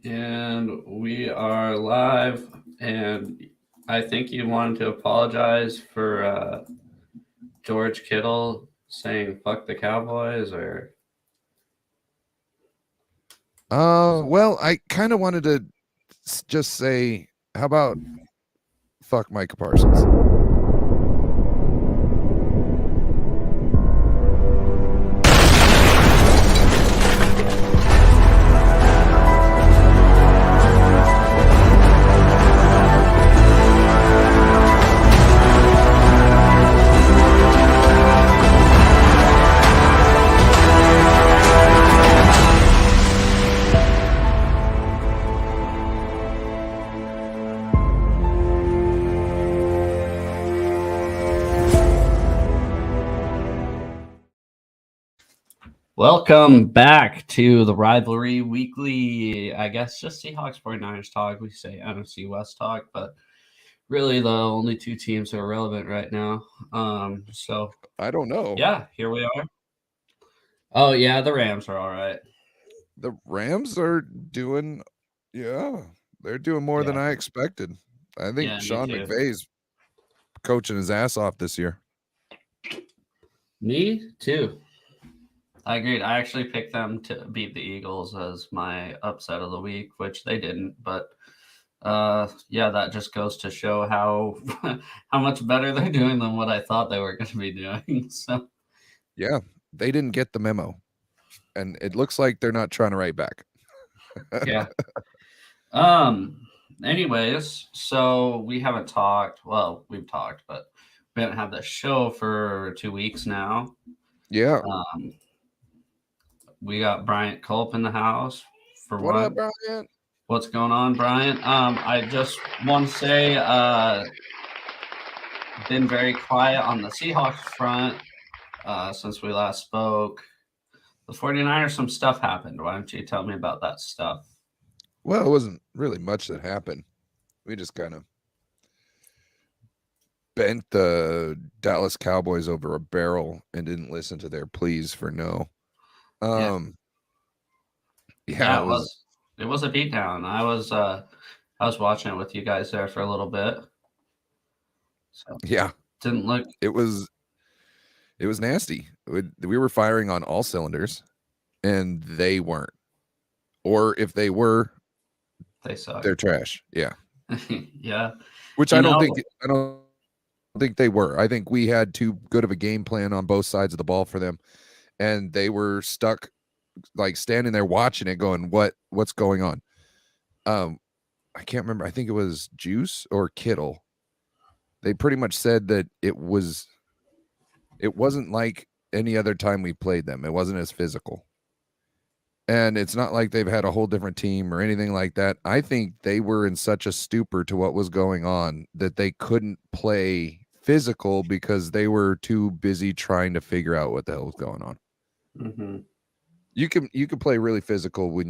And we are live. And I think you wanted to apologize for George Kittle saying "fuck the Cowboys," or Well, I kind of wanted to just say, how about fuck Micah Parsons? welcome back to the Rivalry Weekly. I guess just Seahawks 49ers talk. We say NFC West talk, but really the only two teams that are relevant right now. So I don't know. yeah, here we are. Oh yeah, the Rams are all right. The Rams are doing, yeah, they're doing more than Yeah, I expected. I think yeah, me Sean too. McVay's coaching his ass off this year. Me too. I agreed. I actually picked them to beat the Eagles as my upset of the week, which they didn't. But yeah, that just goes to show how how much better they're doing than what I thought they were going to be doing. So Yeah, they didn't get the memo, and it looks like they're not trying to write back. yeah. Um. Anyways, so we haven't talked. Well, we've talked, but we haven't had the show for 2 weeks now. Yeah. Um. We got Bryant Culp in the house for What up, one. Brian? What's going on, Bryant? I just want to say, been very quiet on the Seahawks front since we last spoke. The 49ers, some stuff happened. Why don't you tell me about that stuff? Well, it wasn't really much that happened. We just kind of bent the Dallas Cowboys over a barrel and didn't listen to their pleas for no. Yeah, Um, yeah, yeah, it it was. was. It was a beatdown. I was watching it with you guys there for a little bit. So Yeah, didn't look. it was. It was nasty. We were firing on all cylinders, and they weren't. Or if they were, They suck. they're trash. Yeah, Yeah, which you I don't know. think. I don't think they were. I think we had too good of a game plan on both sides of the ball for them, and they were stuck, like standing there watching it, going, "What's going on?" Um, I can't remember. I think it was Juice or Kittle. They pretty much said that it wasn't like any other time we played them. It wasn't as physical. And it's not like they've had a whole different team or anything like that. I think they were in such a stupor to what was going on that they couldn't play physical because they were too busy trying to figure out what the hell was going on. Mm-hmm. You can play really physical when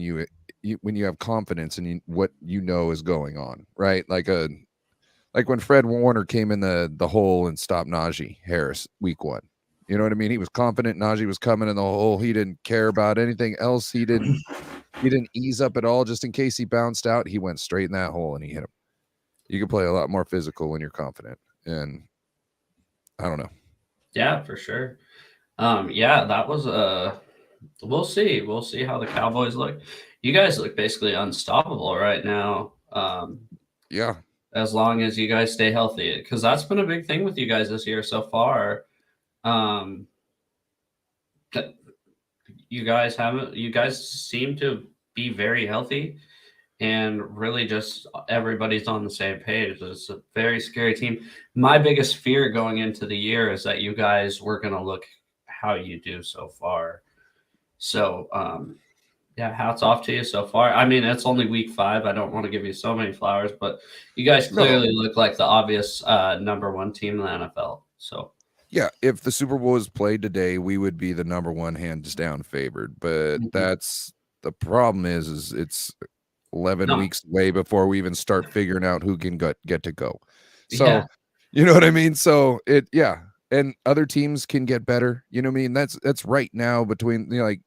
when you have confidence in what you know is going on, right? Like when Fred Warner came in the hole and stopped Najee Harris week 1. You know what I mean? He was confident Najee was coming in the hole. He didn't care about anything else. He didn't ease up at all just in case he bounced out. He went straight in that hole and he hit him. You can play a lot more physical when you're confident. And I don't know. Yeah, for sure. Yeah, that was we'll see. We'll see how the Cowboys look. You guys look basically unstoppable right now. Yeah. As long as you guys stay healthy, because that's been a big thing with you guys this year so far. Um, you guys haven't. You guys seem to be very healthy, and really just everybody's on the same page. It's a very scary team. My biggest fear going into the year is that you guys were going to look how you do so far. So, yeah, hats off to you so far. I mean, it's only week 5. I don't want to give you so many flowers, but you guys No. clearly look like the obvious #1 team in the NFL. So, Yeah. If the Super Bowl was played today, we would be the number one hands down favored. But mhm. that's the problem is it's 11 No, weeks away before we even start figuring out who can get to go. yeah, So, you know what I mean? So yeah. And other teams can get better. You know what I mean? That's right now between like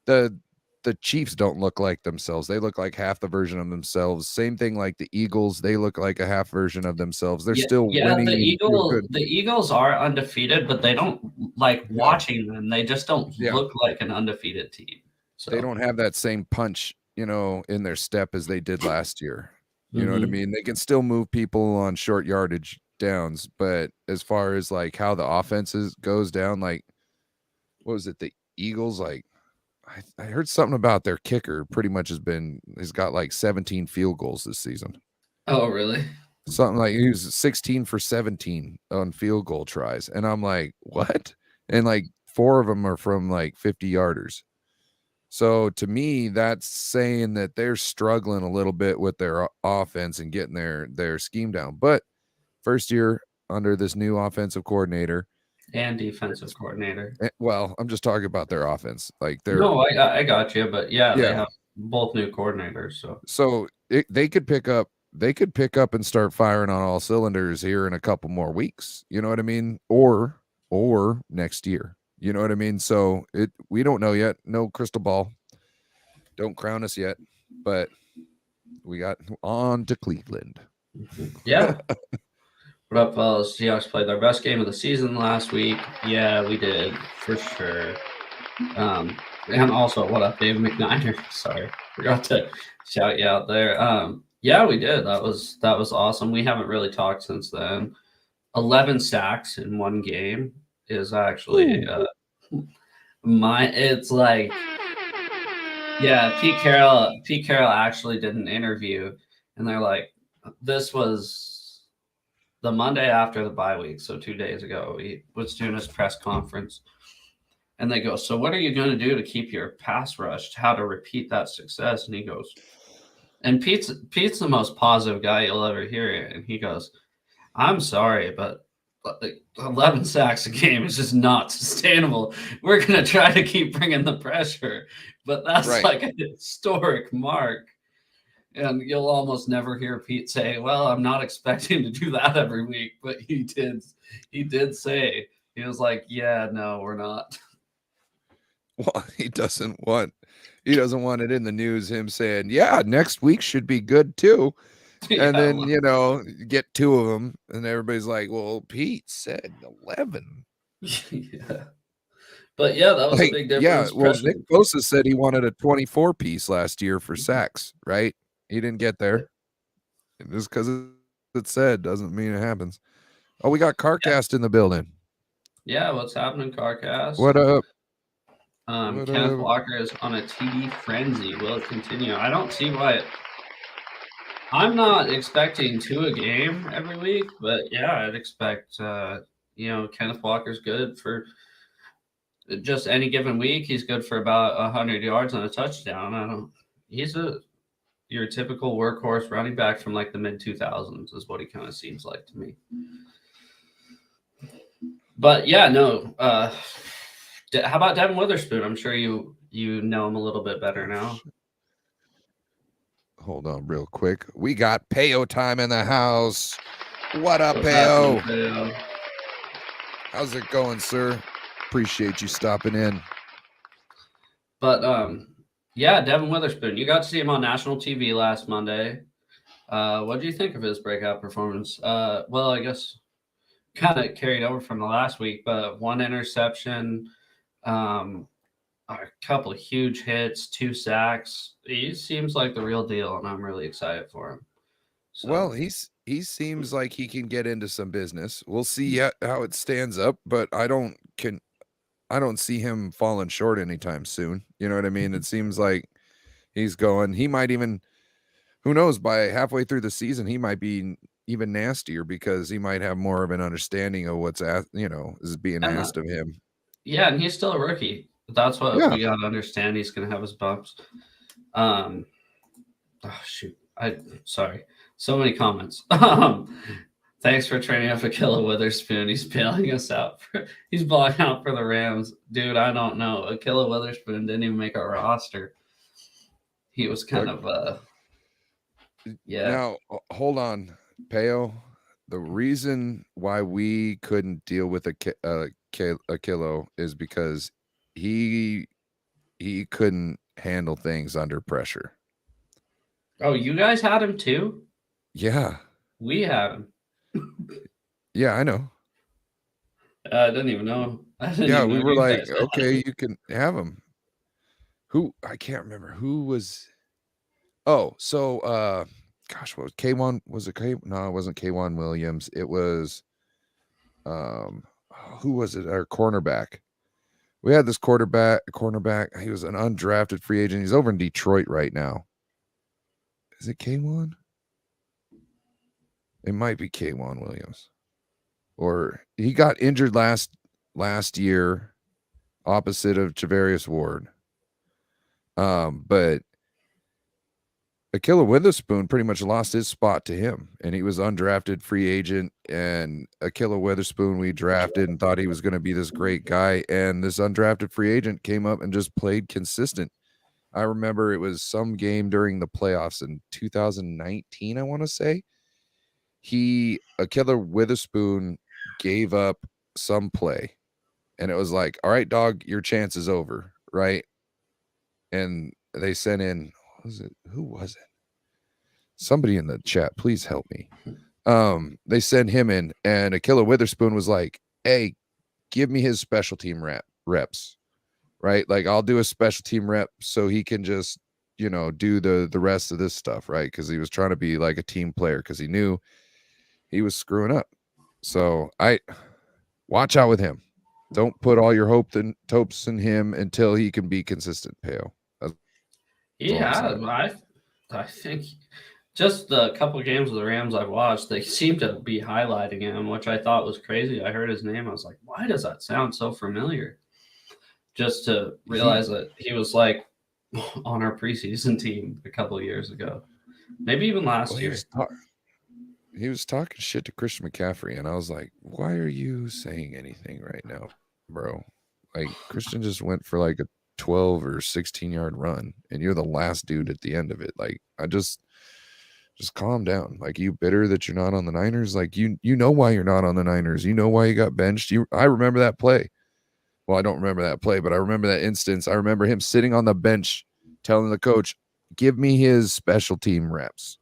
the the Chiefs don't look like themselves. They look like half the version of themselves. Same thing like the Eagles. They look like a half version of themselves. They're still winning and doing good. The Eagles are undefeated, but they don't like watching them. They just don't Yeah. look like an undefeated team. So They don't have that same punch, in their step as they did last year. You know what I mean? They can still move people on short yardage downs, but as far as like how the offenses goes down, like what was it? The Eagles, like I heard something about their kicker pretty much has got like 17 field goals this season. Oh, really? Something like he was 16 for 17 on field goal tries. And I'm like, what? And like 4 of them are from like 50 yarders. So to me, that's saying that they're struggling a little bit with their offense and getting their scheme down. But first year under this new offensive coordinator and defensive coordinator. Well, I'm just talking about their offense. Like no, I got you, but yeah, they have both new coordinators. So they could pick up and start firing on all cylinders here in a couple more weeks. You know what I mean? Or next year. You know what I mean? So we don't know yet. No crystal ball. Don't crown us yet. But we got on to Cleveland. Yeah. What up, fellas? Seahawks played their best game of the season last week. Yeah, we did, for sure. And also, what up, David McNiner? Sorry, forgot to shout you out there. Yeah, we did. That was awesome. We haven't really talked since then. 11 sacks in one game is actually it's like, yeah, Pete Carroll actually did an interview, and they're like, this was the Monday after the bye week, so 2 days ago. He was doing his press conference, and they go, so what are you going to do to keep your pass rush, how to repeat that success? And he goes, and Pete's the most positive guy you'll ever hear, and he goes, I'm sorry, but 11 sacks a game is just not sustainable. We're going to try to keep bringing the pressure, but that's like a historic mark. And you'll almost never hear Pete say, well, I'm not expecting to do that every week. But he did say, he was like, yeah, no, we're not. Well, he doesn't want it in the news, him saying, yeah, next week should be good too. And then, get 2 of them, and everybody's like, well, Pete said 11. Yeah. But yeah, that was a big difference. Yeah, well, Nick Bosa said he wanted a 24 piece last year for sacks, right? He didn't get there. Just because it's said doesn't mean it happens. Oh, we got CarCast in the building. Yeah, what's happening, CarCast? What up? Kenneth Walker is on a TD frenzy. Will it continue? I don't see why. I'm not expecting 2 a game every week, but yeah, I'd expect, Kenneth Walker's good for just any given week. He's good for about 100 yards and a touchdown. He's your typical workhorse running back from like the mid 2000s is what he kind of seems like to me. But yeah, no. How about Devin Witherspoon? I'm sure you know him a little bit better now. Hold on real quick. We got Payo time in the house. What up, Payo? How's it going, sir? Appreciate you stopping in. But yeah, Devin Witherspoon. You got to see him on national TV last Monday. What do you think of his breakout performance? Well, I guess kind of carried over from the last week, but 1 interception, a couple of huge hits, 2 sacks. He seems like the real deal, and I'm really excited for him. So. Well, he seems like he can get into some business. We'll see how it stands up, but I don't see him falling short anytime soon. You know what I mean? It seems like he's going. He might even, who knows, by halfway through the season, he might be even nastier because he might have more of an understanding of what's is being asked of him. Yeah, and he's still a rookie. That's what we got to understand. He's going to have his bumps. Oh shoot! Sorry. So many comments. Thanks for training up Akilla Witherspoon. He's bailing us out. He's balling out for the Rams. Dude, I don't know. Akilla Witherspoon didn't even make our roster. He was kind of yeah. Now, hold on, Payo. The reason why we couldn't deal with Akilla is because he couldn't handle things under pressure. Oh, you guys had him too? Yeah. We had him. Yeah, I know. I didn't even know. I didn't Yeah, even we know were you like, guys had okay, him. you can have him. Who I can't remember who was. Oh, so gosh, what was K1? Was it K? No, it wasn't K1 Williams. It was who was it? Our cornerback. We had this cornerback. He was an undrafted free agent. He's over in Detroit right now. Is it K1? It might be K1 Williams. Or he got injured last year, opposite of Javarius Ward. But Akilla Witherspoon pretty much lost his spot to him, and he was undrafted free agent. And Akilla Witherspoon we drafted and thought he was going to be this great guy, and this undrafted free agent came up and just played consistent. I remember it was some game during the playoffs in 2019, I want to say. Akilla Witherspoon gave up some play, and it was like, all right, dog, your chance is over, right? And they sent in, who was it? Somebody in the chat, please help me. They sent him in, and Akilla Witherspoon was like, hey, give me his special team reps, right? Like, I'll do a special team rep so he can just, do the rest of this stuff, right? Because he was trying to be like a team player because he knew he was screwing up. So watch out with him. Don't put all your hopes in him until he can be consistent, Pale. Yeah, I think just the couple games of the Rams I've watched, they seem to be highlighting him, which I thought was crazy. I heard his name. I was like, why does that sound so familiar? Just to realize that he was like on our preseason team a couple of years ago, maybe even last year. He was talking shit to Christian McCaffrey, and I was like, why are you saying anything right now, bro? Like, Christian just went for like a 12 or 16-yard run, and you're the last dude at the end of it. Like, I just calm down. Like, you bitter that you're not on the Niners? Like, you know why you're not on the Niners. You know why you got benched. I remember that play. Well, I don't remember that play, but I remember that instance. I remember him sitting on the bench telling the coach, give me his special team reps.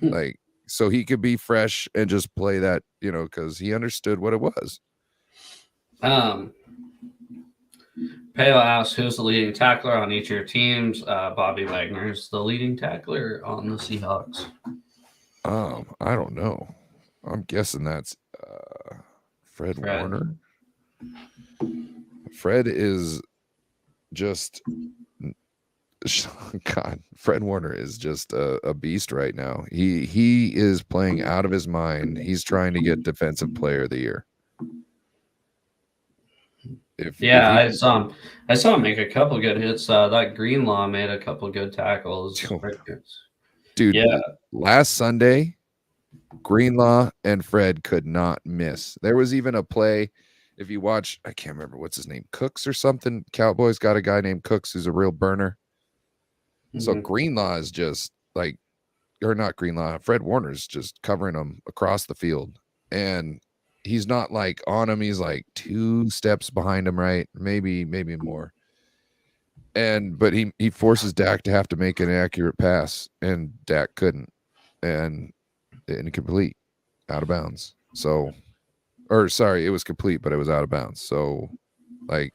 Like, so he could be fresh and just play that, because he understood what it was. Pale asks, who's the leading tackler on each of your teams? Bobby Wagner is the leading tackler on the Seahawks. I don't know. I'm guessing that's Fred Warner. Fred is just God. Fred Warner is just a beast right now. He is playing out of his mind. He's trying to get Defensive Player of the Year. I saw him make a couple good hits. That Greenlaw made a couple good tackles. Dude, yeah. Last Sunday, Greenlaw and Fred could not miss. There was even a play. If you watch, I can't remember what's his name, Cooks or something. Cowboys got a guy named Cooks who's a real burner. So Greenlaw is just like, or not Greenlaw, Fred Warner's just covering him across the field. And he's not like on him. He's like 2 steps behind him, right? Maybe more. But he forces Dak to have to make an accurate pass, and Dak couldn't. And incomplete, out of bounds. So, or sorry, it was complete, but it was out of bounds. So, like,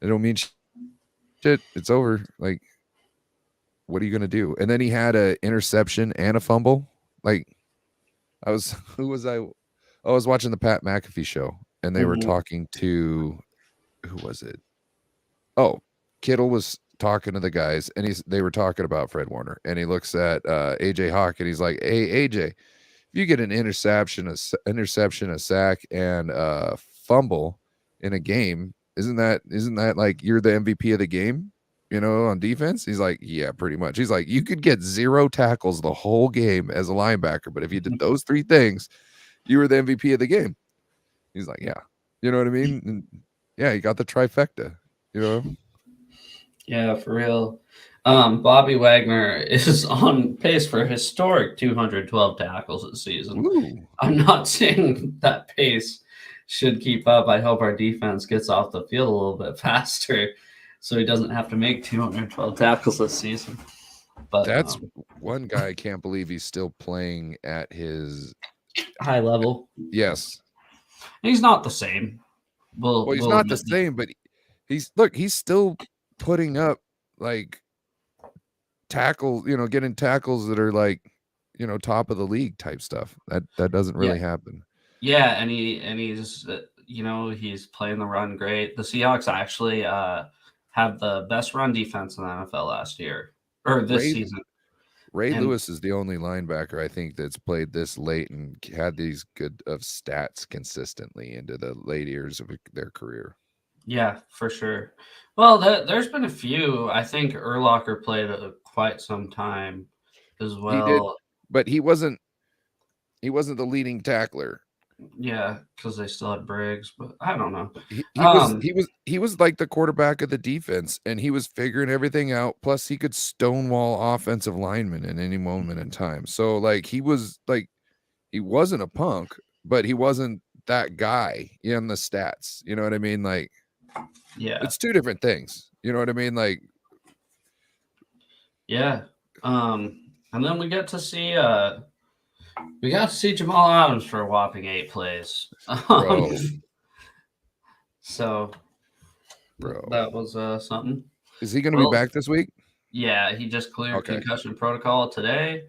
it don't mean shit. It's over. Like, what are you gonna do? And then he had an interception and a fumble. Like, I was watching the Pat McAfee show, and they were talking to, who was it? Oh, Kittle was talking to the guys, and they were talking about Fred Warner, and he looks at AJ Hawk, and he's like, hey, AJ, if you get an interception, a sack, and a fumble in a game, isn't that like you're the MVP of the game? On defense? He's like, yeah, pretty much. He's like, you could get 0 tackles the whole game as a linebacker, but if you did those 3 things, you were the MVP of the game. He's like, yeah. You know what I mean? And yeah, you got the trifecta, Yeah, for real. Bobby Wagner is on pace for a historic 212 tackles this season. Ooh. I'm not saying that pace should keep up. I hope our defense gets off the field a little bit faster so he doesn't have to make 212 tackles this season. But that's one guy I can't believe he's still playing at his high level. Yes. He's not the same. Well, he's not the same, but he's still putting up like tackles, getting tackles that are like, top of the league type stuff. That doesn't really happen. Yeah, and he's he's playing the run great. The Seahawks actually have the best run defense in the NFL last year or this season. Ray Lewis is the only linebacker I think that's played this late and had these good of stats consistently into the late years of their career. Yeah, for sure. Well, there's been a few. I think Urlacher played quite some time as well. He did, but he wasn't the leading tackler. Yeah, because they still had Briggs, but I don't know. He was like the quarterback of the defense, and he was figuring everything out. Plus, he could stonewall offensive linemen in any moment in time. So, like, he wasn't a punk, but he wasn't that guy in the stats. You know what I mean? Like, yeah, it's two different things. You know what I mean? Like, yeah. And then we got to see Jamal Adams for a whopping 8 plays. So, that was something. Is he going to be back this week? Yeah, he just cleared concussion protocol today.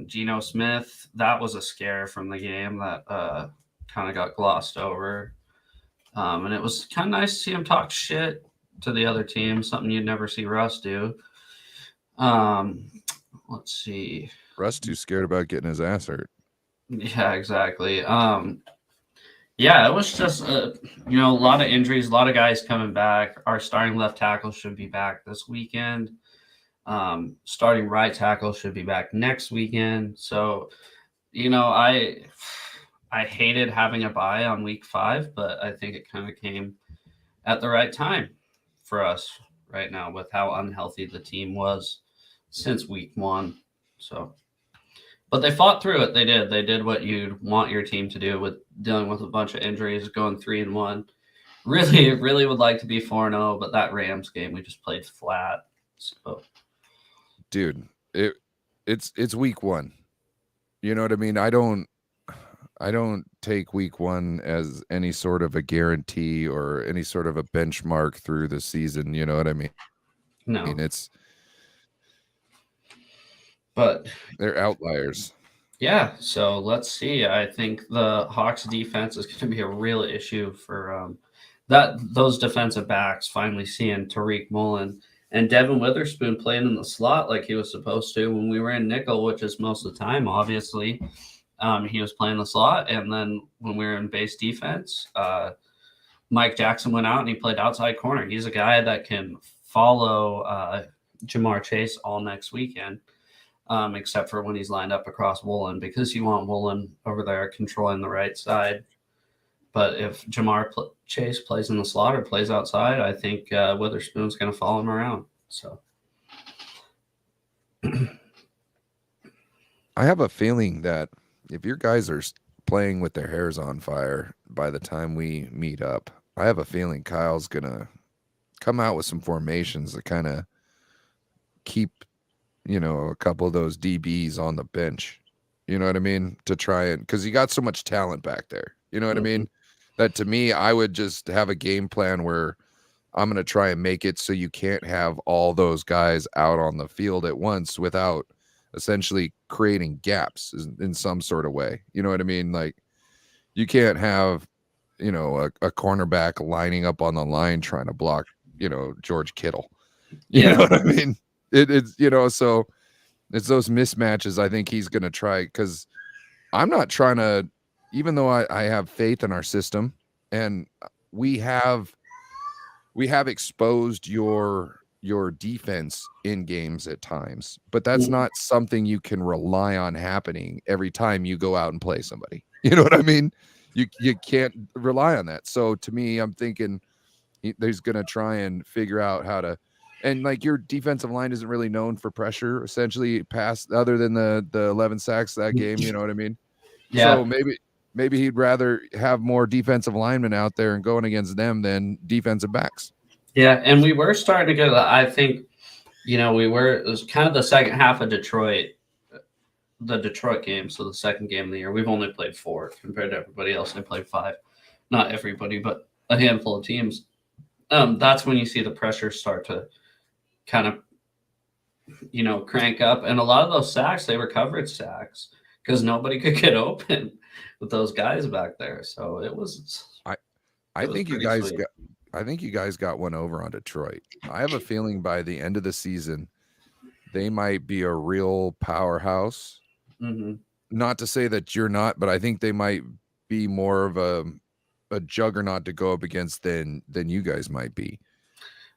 Geno Smith, that was a scare from the game that kind of got glossed over. And it was kind of nice to see him talk shit to the other team, something you'd never see Russ do. Let's see. Russ too scared about getting his ass hurt. Yeah, exactly. Yeah, it was just a lot of injuries, a lot of guys coming back. Our starting left tackle should be back this weekend. Starting right tackle should be back next weekend. So, I hated having a bye on week 5, but I think it kind of came at the right time for us right now with how unhealthy the team was since week 1. So, but they fought through it. They did what you'd want your team to do with dealing with a bunch of injuries, going 3-1. Really would like to be 4-0, but that Rams game we just played flat. So, dude, it's week 1. You know what I mean? I don't take week 1 as any sort of a guarantee or any sort of a benchmark through the season. You know what I mean? No, I mean, but they're outliers. Yeah, so let's see. I think the Hawks defense is going to be a real issue for those defensive backs finally seeing Tariq Mullen and Devin Witherspoon playing in the slot like he was supposed to when we were in nickel, which is most of the time, obviously. He was playing the slot, and then when we were in base defense, Mike Jackson went out and he played outside corner. He's a guy that can follow Jamar Chase all next weekend. Except for when he's lined up across Woolen, because you want Woolen over there controlling the right side. But if Jamar Chase plays in the slot or plays outside, I think Witherspoon's going to follow him around. So I have a feeling that if your guys are playing with their hairs on fire by the time we meet up, I have a feeling Kyle's going to come out with some formations that kind of keep a couple of those DBs on the bench, you know what I mean? To try and, because you got so much talent back there, you know what I mean? That to me, I would just have a game plan where I'm going to try and make it so you can't have all those guys out on the field at once without essentially creating gaps in some sort of way. You know what I mean? Like, you can't have, a cornerback lining up on the line trying to block, George Kittle. You know what I mean? It's so it's those mismatches I think he's going to try, because I'm not trying to, even though I have faith in our system and we have exposed your defense in games at times, but that's not something you can rely on happening every time you go out and play somebody. You know what I mean? You can't rely on that. So to me, I'm thinking he's going to try and figure out how to. And like, your defensive line isn't really known for pressure, essentially, past other than the 11 sacks that game. You know what I mean? Yeah. So maybe he'd rather have more defensive linemen out there and going against them than defensive backs. Yeah, and we were starting to get. I think it was kind of the second half of Detroit, the Detroit game. So the second game of the year, we've only played four compared to everybody else. They played five. Not everybody, but a handful of teams. That's when you see the pressure start to kind of crank up, and a lot of those sacks they were coverage sacks because nobody could get open with those guys back there. So it was I think you pretty guys sweet. got. I think you guys got one over on Detroit. I have a feeling by the end of the season, they might be a real powerhouse. Hmm. Not to say that you're not, but I think they might be more of a juggernaut to go up against than you guys might be.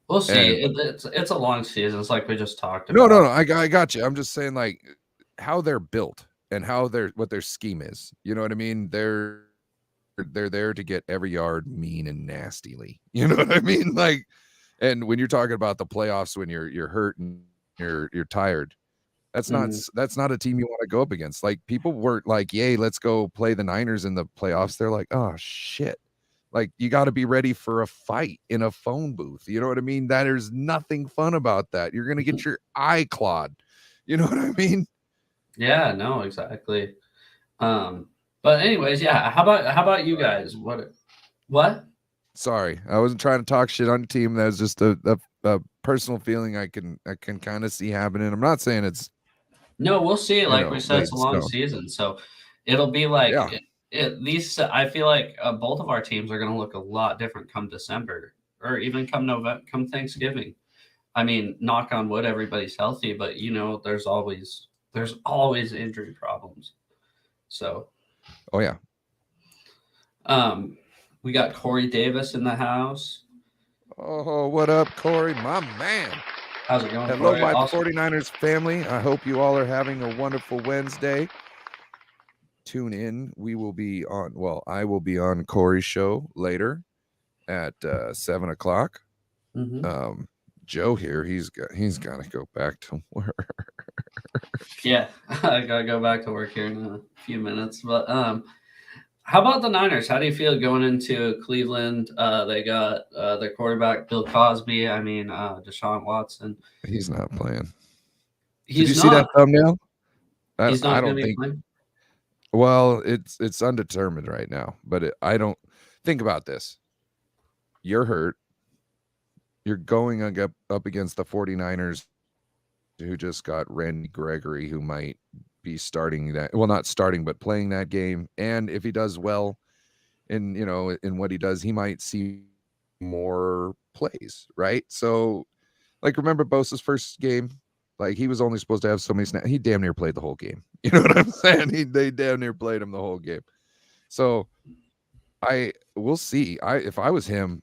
We'll see. And It's a long season. It's like we just talked no, about. I got you. I'm just saying like how they're built and how what their scheme is. You know what I mean? They're there to get every yard mean and nastily. You know what I mean? Like, and when you're talking about the playoffs, when you're hurt and you're tired, Mhm. that's not a team you want to go up against. Like people were like, "Yay, let's go play the Niners in the playoffs." They're like, "Oh shit." Like you got to be ready for a fight in a phone booth. You know what I mean? There's nothing fun about that. You're going to get your eye clawed. You know what I mean? Yeah, no, exactly. Um, but anyways, yeah. How about you guys? What? Sorry, I wasn't trying to talk shit on the team. That was just a personal feeling I can kind of see happening. I'm not saying it's No, we'll see. Like we said, laid it's a in long stone. season, so it'll be like Yeah. at least I feel like both of our teams are going to look a lot different come December or even come November, come Thanksgiving. I mean, knock on wood, everybody's healthy, but there's always injury problems. So, Oh yeah. um, we got Corey Davis in the house. Oh, what up, Corey? My man. How's it going, Hello, Corey? my Also, 49ers family. I hope you all are having a wonderful Wednesday. Tune in. We will be on, well, I will be on Corey's show later at 7 o'clock. mhm. Um, Joe here, he's got to go back to work. Yeah, I gotta go back to work here in a few minutes. But how about the Niners? How do you feel going into Cleveland? They got their quarterback Bill Cosby. I mean, Deshaun Watson. He's not playing. Did you He's see that not. thumbnail? He's I not going don't to be think. playing. Well, it's undetermined right now, but I don't think about this. You're hurt. You're going up against the 49ers who just got Randy Gregory, who might be starting that. Well, not starting, but playing that game. And if he does well in what he does, he might see more plays, right? So, like, remember Bosa's first game? Like, he was only supposed to have so many snaps. He damn near played the whole game. You know what I'm saying? They damn near played him the whole game. So we'll see. If I was him,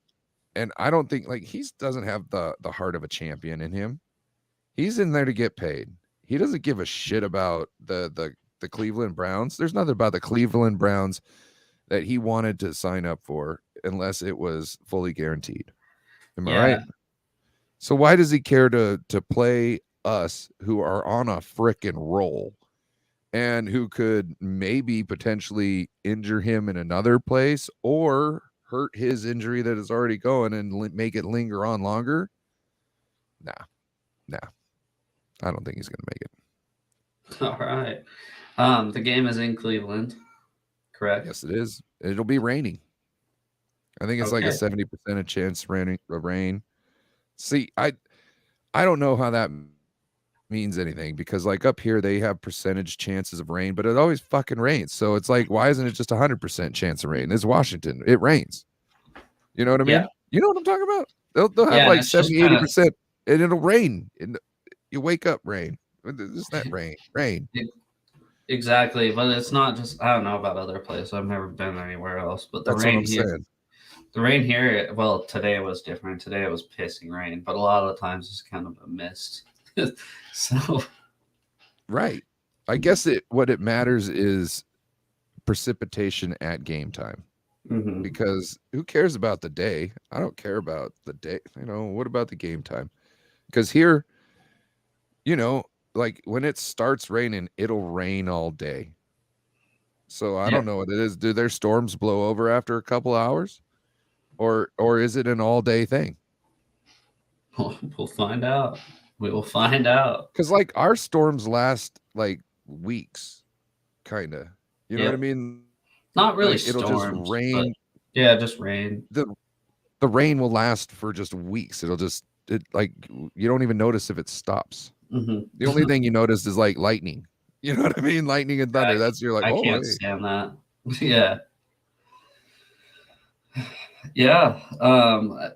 and I don't think like he doesn't have the heart of a champion in him. He's in there to get paid. He doesn't give a shit about the Cleveland Browns. There's nothing about the Cleveland Browns that he wanted to sign up for unless it was fully guaranteed. Am I Yeah, right? So why does he care to play us who are on a frickin' roll and who could maybe potentially injure him in another place or hurt his injury that is already going and make it linger on longer? Nah, I don't think he's going to make it. all right. The game is in Cleveland, correct? Yes, it is. It'll be raining. I think it's like a Okay. 70% chance of rain. See, I don't know how that means anything because like up here they have percentage chances of rain, but it always fucking rains. So it's like, why isn't it just 100% chance of rain? It's Washington. It rains. You know what I Yeah, mean? You know what I'm talking about? They'll have yeah, and like it's just 70, kind of 80% and it'll rain. And you wake up rain. It's not rain. exactly, but it's not just. I don't know about other places. I've never been anywhere else, but the That's what rain I'm here. saying. The rain here, well, today was different. Today it was pissing rain, but a lot of the times it's kind of a mist. So, Right. I guess what it matters is precipitation at game time mhm. because who cares about the day? I don't care about the day. What about the game time? Because here, you know, like when it starts raining, it'll rain all day. So I Yeah, don't know what it is. Do their storms blow over after a couple hours? Or is it an all day thing? We'll find out. We will find out. Because like our storms last like weeks, kind of. You know what I Yep. mean? Not really Like it'll just storms, but rain. yeah, just rain. The rain will last for just weeks. Like you don't even notice if it stops. Mm-hmm. The only thing you notice is like lightning. You know what I mean? Lightning and thunder. That's you're like, I oh, can't hey. stand that. Yeah. Yeah.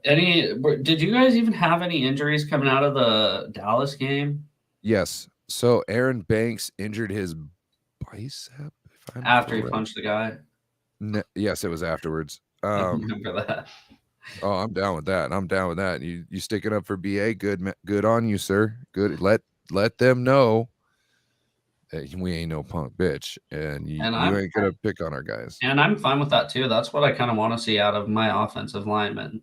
Did you guys even have any injuries coming out of the Dallas game Yes. So Aaron Banks injured his bicep, if I'm after he correct. punched the guy? Yes, it was afterwards. I remember that. Oh, I'm down with that. I'm down with that. You sticking up for BA? Good on you, sir. Good. Let them know that we ain't no punk bitch, and you ain't gonna pick on our guys. And I'm fine with that too. That's what I kind of want to see out of my offensive linemen.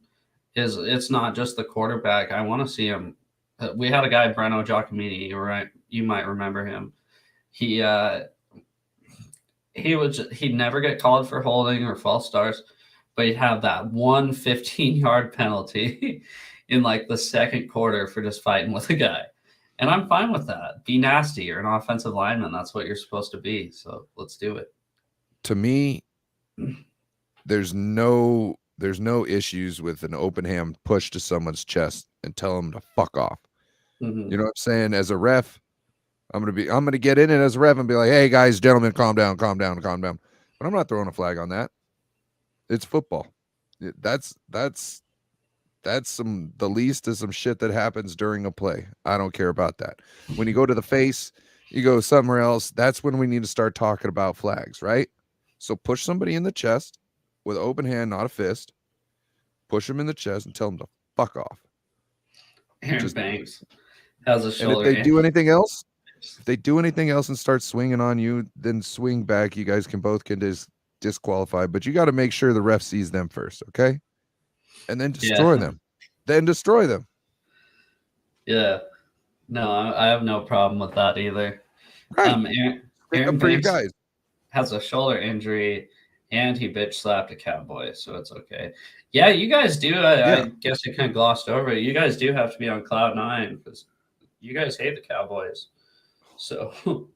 Is it's not just the quarterback. I want to see him. We had a guy, Breno Giacomini, right? You might remember him. He'd never get called for holding or false starts, but he'd have that 15-yard penalty in like the second quarter for just fighting with a guy. And I'm fine with that. Be nasty. You're an offensive lineman. That's what you're supposed to be. So let's do it. To me, there's no issues with an open hand push to someone's chest and tell them to fuck off. Mm-hmm. You know what I'm saying? As a ref, I'm gonna get in it as a ref and be like, hey guys, gentlemen, calm down. But I'm not throwing a flag on that. It's football. That's the least of some shit that happens during a play. I don't care about that. When you go to the face, you go somewhere else. That's when we need to start talking about flags, right? So push somebody in the chest with an open hand, not a fist. Push them in the chest and tell them to fuck off. Aaron Banks has a shoulder. And if they do anything else, and start swinging on you, then swing back. You guys both disqualify, but you got to make sure the ref sees them first, okay? And then destroy them. Yeah. No, I have no problem with that either. Right. Aaron Banks has a shoulder injury, and he bitch slapped a Cowboy, so it's okay. Yeah, you guys do. I guess I kind of glossed over it. You guys do have to be on cloud nine because you guys hate the Cowboys. So,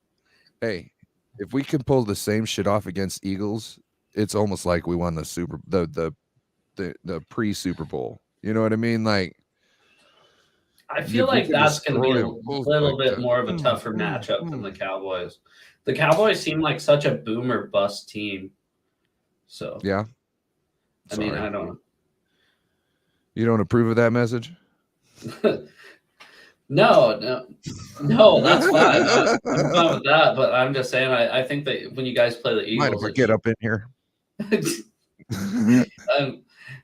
hey, if we can pull the same shit off against Eagles, it's almost like we won the pre-Super Bowl. You know what I mean? Like, I feel like that's going to be a little bit more of a tougher matchup than the Cowboys. The Cowboys seem like such a boomer bust team. So, yeah. I mean, I don't know. You don't approve of that message? No, that's fine. I'm fine with that, but I'm just saying, I think that when you guys play the Eagles, mind if I get up in here?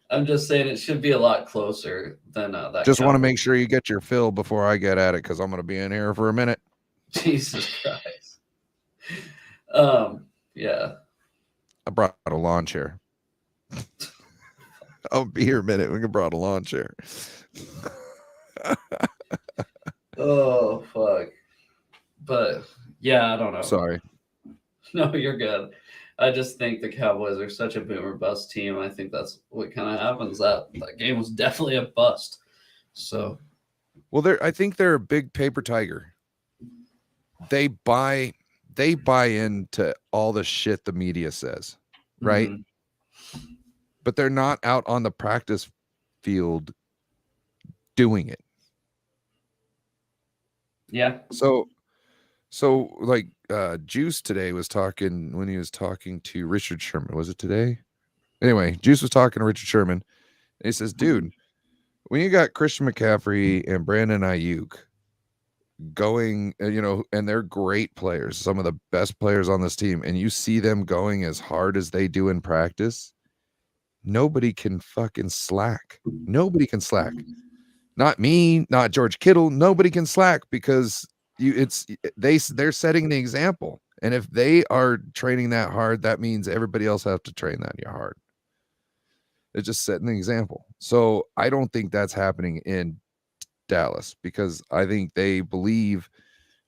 I'm just saying it should be a lot closer than that. Just want to make sure you get your fill before I get at it, because I'm going to be in here for a minute. Jesus Christ. Yeah. I brought a lawn chair. I'll be here a minute. We can brought a lawn chair. Oh, fuck. But, yeah, I don't know. Sorry. No, you're good. I just think the Cowboys are such a boomer bust team. I think that's what kind of happens. That game was definitely a bust. So, well, I think they're a big paper tiger. They buy into all the shit the media says, right? Mm-hmm. But they're not out on the practice field doing it. Yeah. So like Juice today was talking when he was talking to Richard Sherman. Was it today? Anyway, Juice was talking to Richard Sherman. And he says, dude, when you got Christian McCaffrey and Brandon Ayuk going, and they're great players, some of the best players on this team, and you see them going as hard as they do in practice, nobody can fucking slack. Nobody can slack. Not me, not George Kittle. Nobody can slack because they're setting the example. And if they are training that hard, that means everybody else have to train that hard. They're just setting the example. So I don't think that's happening in Dallas, because I think they believe,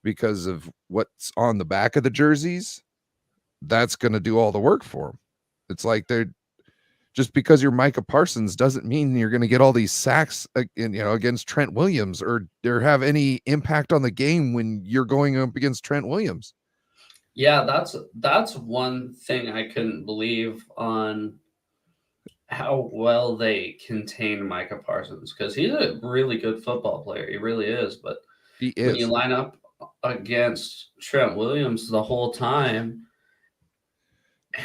because of what's on the back of the jerseys, that's going to do all the work for them. It's like they're Just because you're Micah Parsons doesn't mean you're going to get all these sacks, against Trent Williams or have any impact on the game when you're going up against Trent Williams. Yeah, that's one thing I couldn't believe on how well they contained Micah Parsons, because he's a really good football player. He really is. But He when you is. line up against Trent Williams the whole time,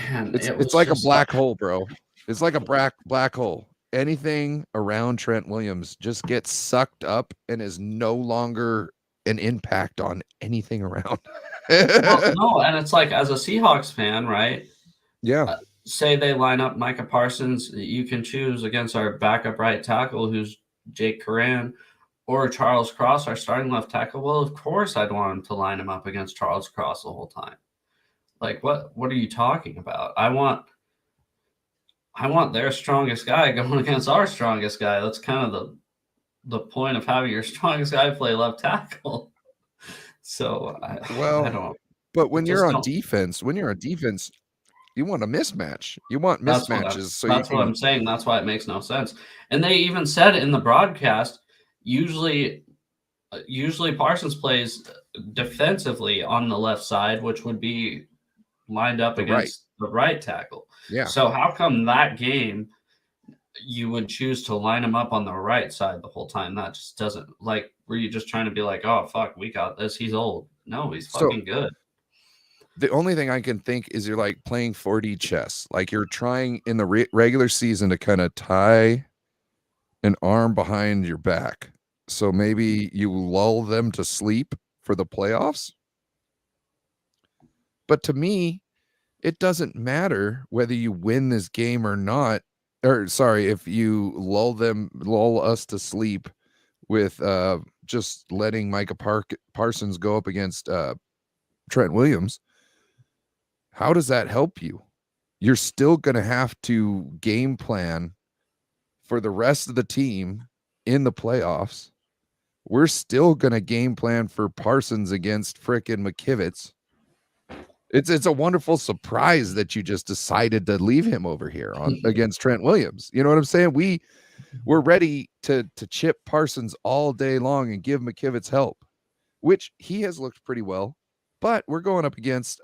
and It's like a black hole, bro. It's like a black hole. Anything around Trent Williams just gets sucked up and is no longer an impact on anything around. Well, no, and it's like, as a Seahawks fan, right? Yeah. Say they line up Micah Parsons, you can choose against our backup right tackle, who's Jake Curran, or Charles Cross, our starting left tackle. Well, of course I'd want him to line him up against Charles Cross the whole time. Like, what are you talking about? I want their strongest guy going against our strongest guy. That's kind of the point of having your strongest guy play left tackle. So I don't. But when you're on defense, you want a mismatch. You want mismatches. That's what I'm saying. That's why it makes no sense. And they even said in the broadcast, usually Parsons plays defensively on the left side, which would be lined up against the right tackle. Yeah. So how come that game you would choose to line him up on the right side the whole time? That just doesn't, like, were you just trying to be like, oh fuck, we got this, he's old? No, he's fucking good. The only thing I can think is you're like playing 4D chess. Like you're trying in the regular season to kind of tie an arm behind your back. So maybe you lull them to sleep for the playoffs. But to me, it doesn't matter whether you win this game or not. Or sorry, if you lull us to sleep with just letting Micah Parsons go up against Trent Williams. How does that help you? You're still going to have to game plan for the rest of the team in the playoffs. We're still going to game plan for Parsons against frickin' McKivitz. It's a wonderful surprise that you just decided to leave him over here against Trent Williams. You know what I'm saying? We're ready to chip Parsons all day long and give McKivitz help, which he has looked pretty well. But we're going up against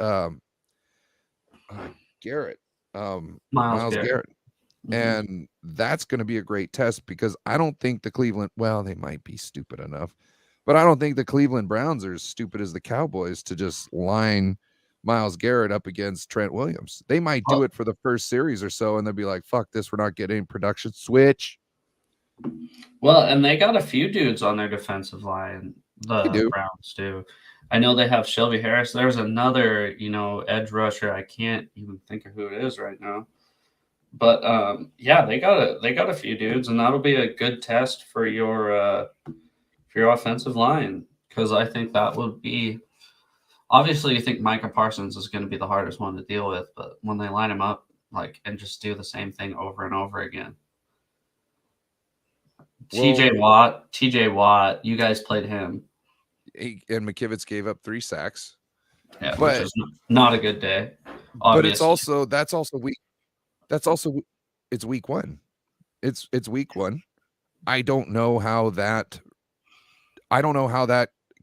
Garrett, Miles Garrett. Mm-hmm. And that's going to be a great test, because I don't think the Cleveland, well, they might be stupid enough, but I don't think the Cleveland Browns are as stupid as the Cowboys to just line Miles Garrett up against Trent Williams. They might do it for the first series or so, and they'll be like, fuck this, we're not getting production, switch. Well, and they got a few dudes on their defensive line, the Browns do. I know they have Shelby Harris. There's another, edge rusher. I can't even think of who it is right now. But yeah, they got a few dudes, and that'll be a good test for your offensive line, because I think that would be, obviously you think Micah Parsons is going to be the hardest one to deal with, but when they line him up and just do the same thing over and over again. TJ Watt, you guys played him. And McKivitz gave up 3 sacks. Yeah, which is not a good day. Obviously. But that's also week. It's week 1. It's week 1. I don't know how that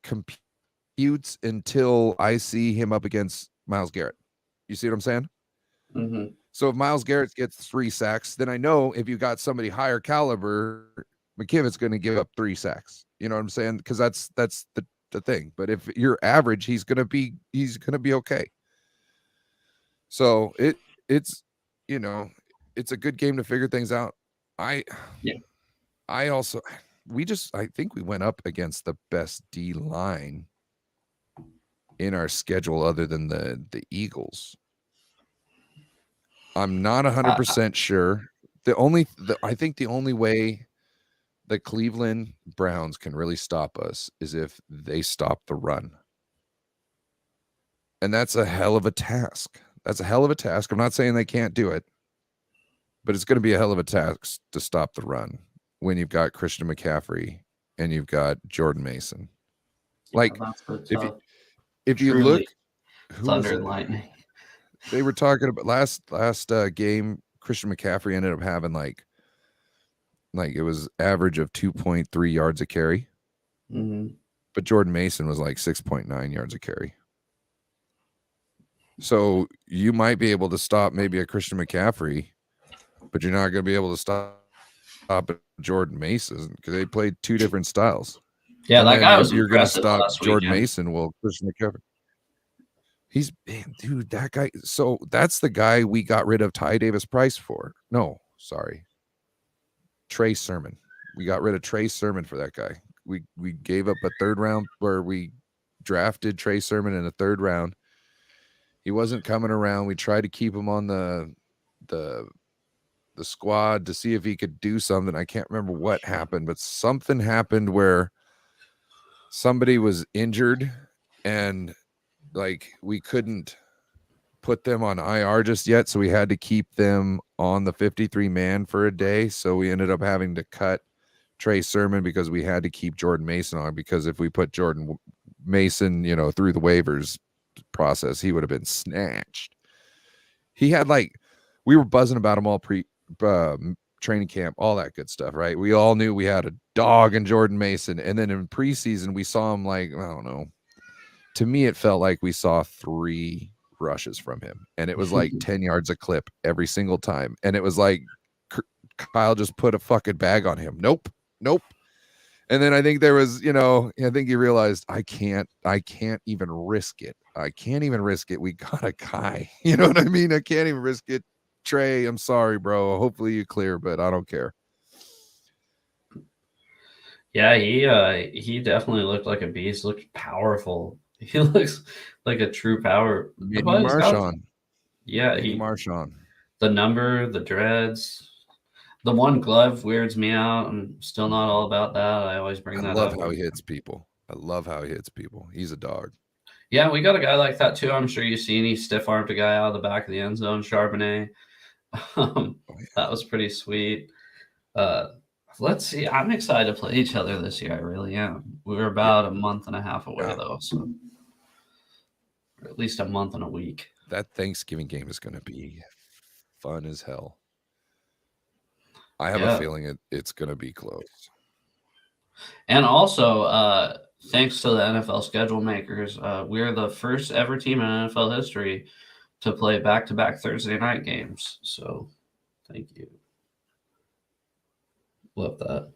computes until I see him up against Miles Garrett. You see what I'm saying? Mm-hmm. So if Miles Garrett gets 3 sacks, then I know if you got somebody higher caliber, McKivit's going to give up 3 sacks. You know what I'm saying? Because that's the thing. But if you're average, he's gonna be okay. So it's it's a good game to figure things out. I think we went up against the best D line in our schedule other than the Eagles. I'm not 100% sure. I think the only way the Cleveland Browns can really stop us is if they stop the run. And that's a hell of a task. I'm not saying they can't do it, but it's going to be a hell of a task to stop the run when you've got Christian McCaffrey and you've got Jordan Mason. Like, if you look, Thunder and Lightning. They were talking about last game, Christian McCaffrey ended up having like it was average of 2.3 yards a carry. Mm-hmm. But Jordan Mason was like 6.9 yards a carry. So you might be able to stop maybe a Christian McCaffrey, but you're not going to be able to stop a Jordan Mason because they played two different styles. Yeah, And that then guy if was you're going to impressive stop last Jordan weekend. Mason, well, Christian McCaffrey. Dude, that guy. So that's the guy we got rid of Ty Davis Price for. No, sorry. Trey Sermon. We got rid of Trey Sermon for that guy. We gave up a third round where we drafted Trey Sermon in the third round. He wasn't coming around. We tried to keep him on the squad to see if he could do something. I can't remember what happened, but something happened where somebody was injured and like we couldn't put them on IR just yet, so we had to keep them on the 53 man for a day. So we ended up having to cut Trey Sermon because we had to keep Jordan Mason on, because if we put Jordan Mason, through the waivers process, he would have been snatched. He had we were buzzing about him all training camp, all that good stuff, right? We all knew we had a dog in Jordan Mason, and then in preseason we saw him I don't know. To me, it felt like we saw 3 rushes from him, and it was like 10 yards a clip every single time, and it was like Kyle just put a fucking bag on him. Nope. And then I think there was, I think he realized I can't even risk it. We got a guy. You know what I mean? I can't even risk it. Trey, I'm sorry, bro. Hopefully you clear, but I don't care. Yeah, he definitely looked like a beast. Looked powerful. He looks like a true power. Mini Marshawn. Yeah, Mini Marshawn. The number, the dreads, the one glove weirds me out. I'm still not all about that. I always bring that up. I love how he hits people. He's a dog. Yeah, we got a guy like that too. I'm sure you've seen. He stiff-armed a guy out of the back of the end zone, Charbonnet. That was pretty sweet. Let's see. I'm excited to play each other this year. I really am. We're about a month and a half away, though, so or at least a month and a week. That Thanksgiving game is going to be fun as hell. I have a feeling it's going to be close. And also, thanks to the NFL schedule makers, we're the first ever team in NFL history to play back-to-back Thursday night games. So, thank you. Love that.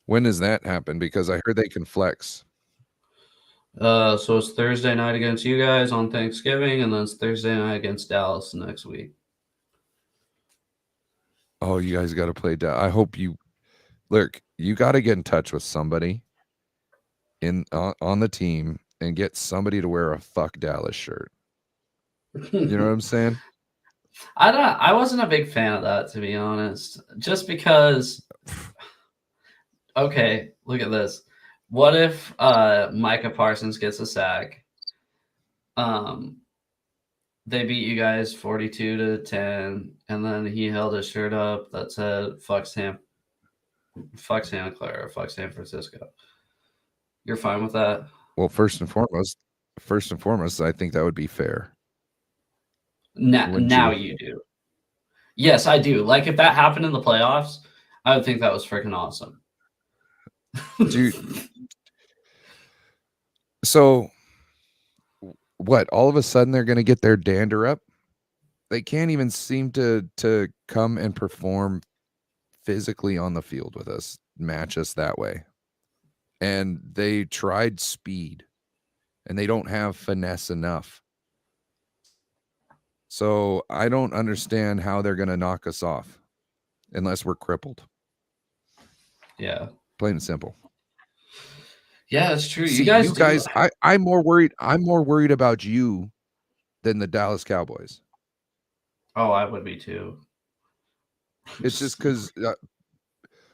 When does that happen? Because I heard they can flex. So it's Thursday night against you guys on Thanksgiving, and then it's Thursday night against Dallas next week. Oh, you guys got to play Dallas. I hope you got to get in touch with somebody on the team and get somebody to wear a fuck Dallas shirt. You know what I'm saying? I wasn't a big fan of that, to be honest. Just because okay, look at this. What if Micah Parsons gets a sack? They beat you guys 42-10, and then he held his shirt up that said fuck Santa Clara, fuck San Francisco. You're fine with that? Well, first and foremost, I think that would be fair. Now you do. Yes, I do. Like, if that happened in the playoffs, I would think that was freaking awesome. Dude. So what? All of a sudden they're going to get their dander up? They can't even seem to come and perform physically on the field with us, match us that way. And they tried speed, and they don't have finesse enough. So I don't understand how they're going to knock us off unless we're crippled. Yeah. Plain and simple. Yeah, it's true. See, you guys, I'm more worried about you than the Dallas Cowboys. Oh, I would be too. It's just because,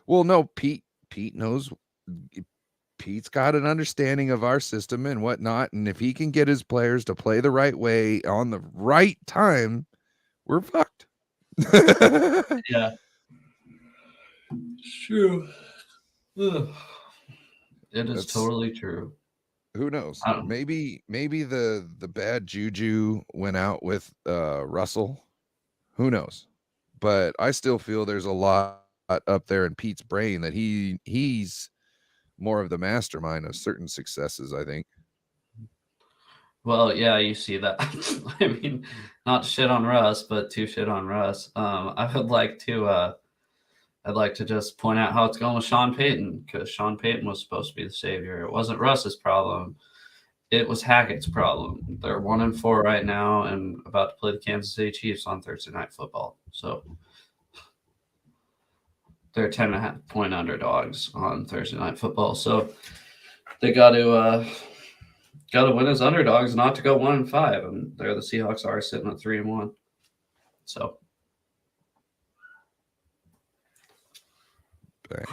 well, no, Pete knows. Pete's got an understanding of our system and whatnot, and if he can get his players to play the right way on the right time, we're fucked. Yeah. True. It is totally true. Who knows? Maybe the bad juju went out with Russell. Who knows? but I still feel there's a lot up there in Pete's brain that he's more of the mastermind of certain successes, I think. Well, yeah, you see that. I mean, not to shit on Russ, but to shit on Russ. I'd like to just point out how it's going with Sean Payton, because Sean Payton was supposed to be the savior. It wasn't Russ's problem. It was Hackett's problem. They're 1-4 right now and about to play the Kansas City Chiefs on Thursday Night Football. So they're 10.5-point underdogs on Thursday Night Football. So they got to win as underdogs, not to go 1-5. And there the Seahawks are sitting at 3-1. So. Okay.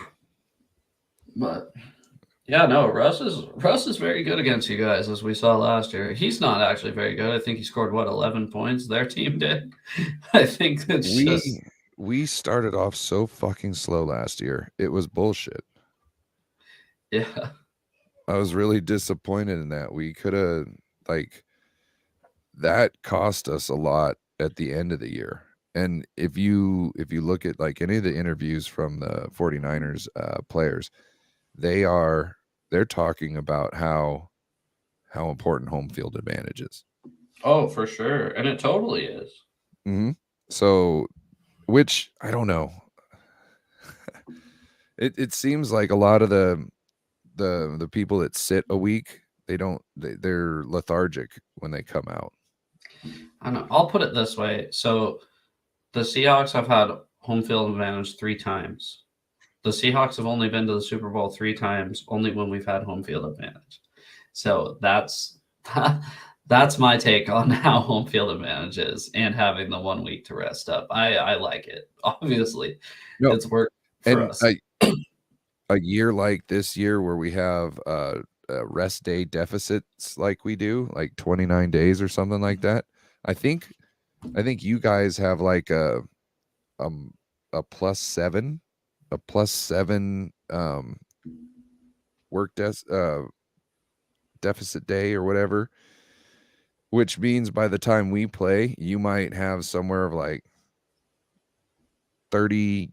But yeah, no, Russ is very good against you guys, as we saw last year. He's not actually very good. I think he scored 11 points. Their team did. I think we started off so fucking slow last year. It was bullshit. Yeah. I was really disappointed in that. We could have that cost us a lot at the end of the year. And if you look at any of the interviews from the 49ers players, they're talking about how important home field advantage is. Oh, for sure. And it totally is. Mm-hmm. So, which I don't know. It seems like a lot of the people that sit a week, they're lethargic when they come out. I know. I'll put it this way. So the Seahawks have had home field advantage 3 times. The Seahawks have only been to the Super Bowl 3 times, only when we've had home field advantage. So that's my take on how home field advantage is and having the 1 week to rest up. I like it. Obviously, it's worked for us. A year like this year where we have rest day deficits like we do, like 29 days or something like that. I think you guys have like a +7 work deficit day or whatever, which means by the time we play, you might have somewhere of like 30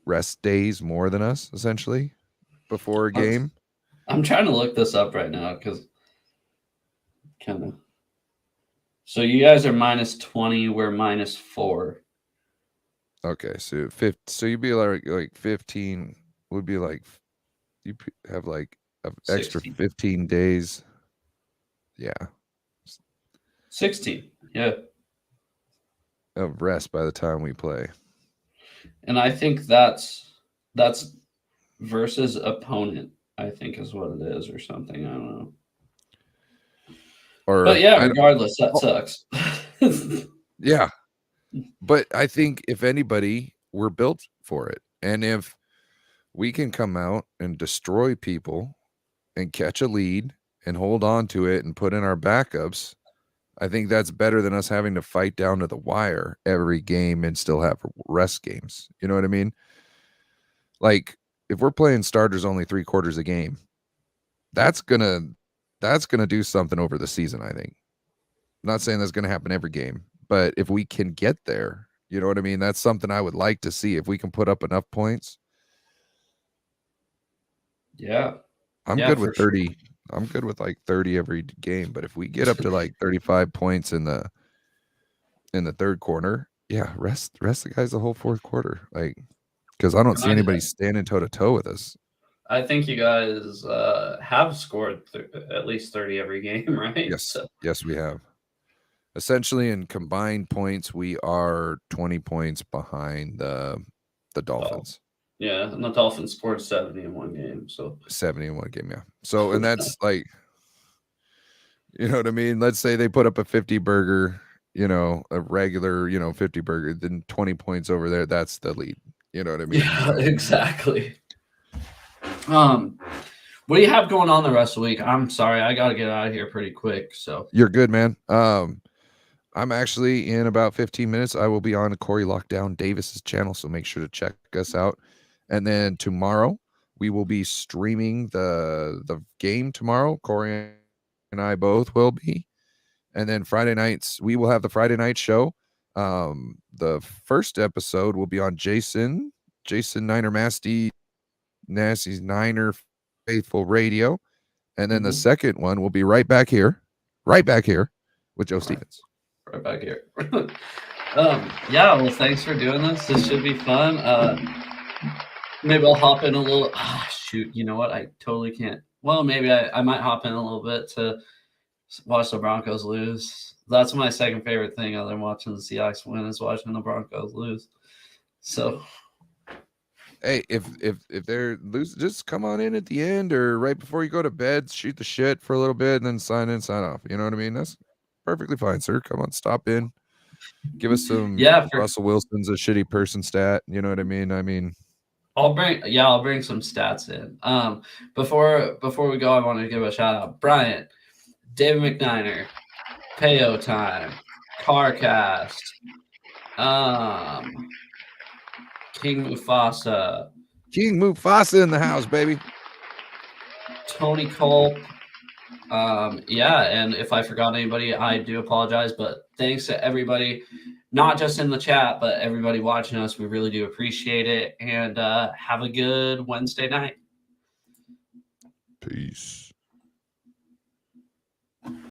rest days more than us, essentially, before a game. I'm trying to look this up right now because kind of. So you guys are -20, we're -4. Okay, so you'd be like 15 would be like you have like an extra 15 days. Yeah. 16. Yeah. Of rest by the time we play. And I think that's versus opponent, I think is what it is, or something. I don't know. But yeah, regardless, that sucks. Yeah. But I think if anybody, we're built for it. And if we can come out and destroy people and catch a lead and hold on to it and put in our backups, I think that's better than us having to fight down to the wire every game and still have rest games. You know what I mean? Like if we're playing starters only 3 quarters a game, that's gonna do something over the season, I think. I'm not saying that's gonna happen every game, but if we can get there, you know what I mean? That's something I would like to see. If we can put up enough points. Yeah. I'm good with 30. Sure. I'm good with like 30 every game, but if we get up to like 35 points in the third quarter, yeah, rest the guys the whole fourth quarter. Like, because I don't see anybody standing toe to toe with us. I think you guys have scored at least 30 every game, right? Yes. Yes, we have. Essentially, in combined points, we are 20 points behind the Dolphins. Yeah, and the Dolphins scored 70 in one game. So 70 in one game, yeah. So, and that's like, you know what I mean? Let's say they put up a 50 burger, a regular, 50 burger, then 20 points over there. That's the lead. You know what I mean? Yeah, exactly. What do you have going on the rest of the week? I'm sorry, I got to get out of here pretty quick. So you're good, man. I'm actually in about 15 minutes. I will be on Corey Lockdown Davis's channel, so make sure to check us out. And then tomorrow we will be streaming the game tomorrow. Corey and I both will be. And then Friday nights we will have the Friday night show. The first episode will be on Jason Niner Nasty's Niner Faithful Radio. And then the second one will be right back here with Joe Stevens. Right back here. Yeah, well, thanks for doing this. This should be fun. Maybe I'll hop in a little. Shoot, you know what? I totally can't. Well, maybe I might hop in a little bit to watch the Broncos lose. That's my second favorite thing other than watching the Seahawks win is watching the Broncos lose. So, hey, if they're losing, just come on in at the end or right before you go to bed, shoot the shit for a little bit, and then sign in, sign off. You know what I mean? That's perfectly fine, sir. Come on, stop in. Give us some Russell Wilson's a shitty person stat. You know what I mean? I'll bring some stats in. Before we go, I want to give a shout out. Bryant, David McNiner, Payo Time, Carcast, King Mufasa in the house, baby. Tony Culp. And if I forgot anybody, I do apologize, but thanks to everybody, not just in the chat, but everybody watching us. We really do appreciate it, and have a good Wednesday night. Peace.